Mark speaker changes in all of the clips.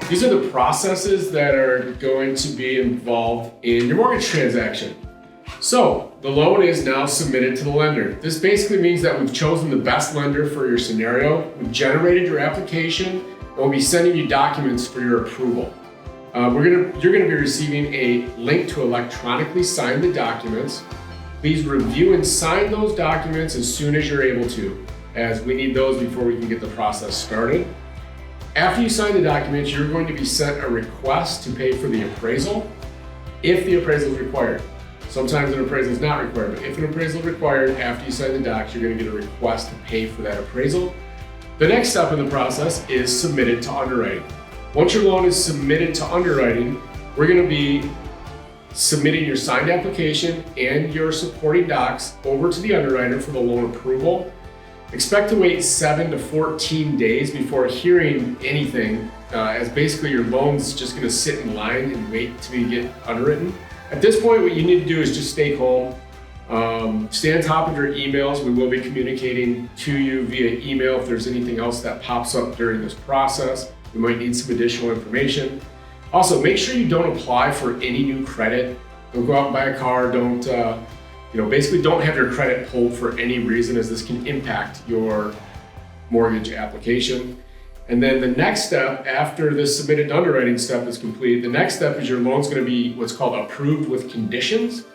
Speaker 1: These are the processes that are going to be involved in your mortgage transaction. So the loan is now submitted to the lender. This basically means that we've chosen the best lender for your scenario. We've generated your application and we'll be sending you documents for your approval. You're gonna be receiving a link to electronically sign the documents. Please review and sign those documents as soon as you're able to, as we need those before we can get the process started. After you sign the documents, you're going to be sent a request to pay for the appraisal, if the appraisal is required. Sometimes an appraisal is not required, but if an appraisal is required, after you sign the docs, you're going to get a request to pay for that appraisal. The next step in the process is submitted to underwriting. Once your loan is submitted to underwriting, we're going to be submitting your signed application and your supporting docs over to the underwriter for the loan approval. Expect to wait 7 to 14 days before hearing anything, as basically your loan's just going to sit in line and wait to get underwritten. At this point, what you need to do is just stay calm, stay on top of your emails. We will be communicating to you via email if there's anything else that pops up during this process. We might need some additional information. Also, make sure you don't apply for any new credit. Don't go out and buy a car. Basically don't have your credit pulled for any reason, as this can impact your mortgage application. And then the next step, after this submitted underwriting step is complete, the next step is your loan's going to be what's called approved with conditions.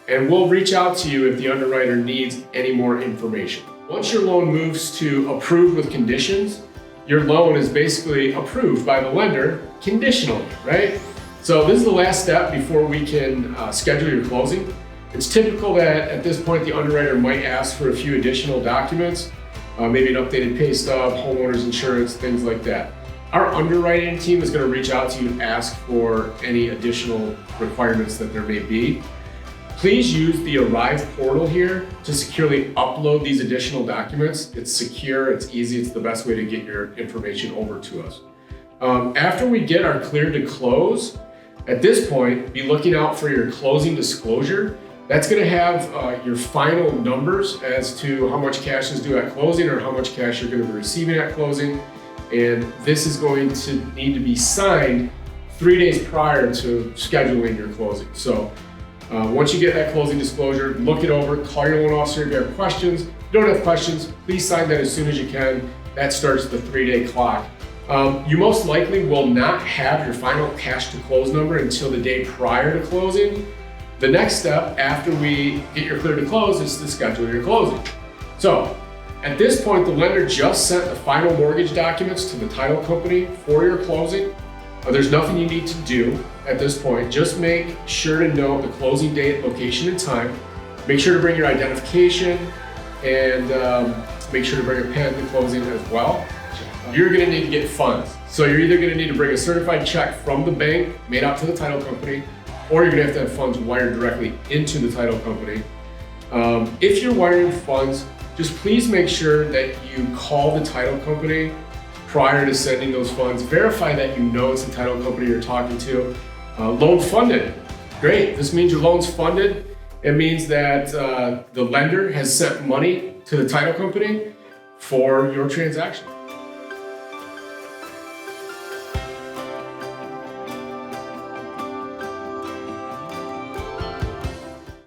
Speaker 1: And we'll reach out to you if the underwriter needs any more information. Once your loan moves to approved with conditions, your loan is basically approved by the lender conditionally, right? So this is the last step before we can schedule your closing. It's typical that at this point, the underwriter might ask for a few additional documents, maybe an updated pay stub, homeowner's insurance, things like that. Our underwriting team is going to reach out to you and ask for any additional requirements that there may be. Please use the Arrive portal here to securely upload these additional documents. It's secure, it's easy, it's the best way to get your information over to us. After we get our clear to close, at this point, be looking out for your closing disclosure. That's going to have your final numbers as to how much cash is due at closing or how much cash you're going to be receiving at closing. And this is going to need to be signed 3 days prior to scheduling your closing. So once you get that closing disclosure, look it over, call your loan officer if you have questions. If you don't have questions, please sign that as soon as you can. That starts the 3-day clock. You most likely will not have your final cash to close number until the day prior to closing. The next step after we get your clear to close is to schedule your closing. So at this point, the lender just sent the final mortgage documents to the title company for your closing. There's nothing you need to do at this point. Just make sure to note the closing date, location, and time. Make sure to bring your identification and make sure to bring a pen to closing as well. You're gonna need to get funds. So you're either gonna need to bring a certified check from the bank made out to the title company, or you're gonna have to have funds wired directly into the title company. If you're wiring funds, just please make sure that you call the title company prior to sending those funds. Verify that you know it's the title company you're talking to. Loan funded, great. This means your loan's funded. It means that the lender has sent money to the title company for your transaction.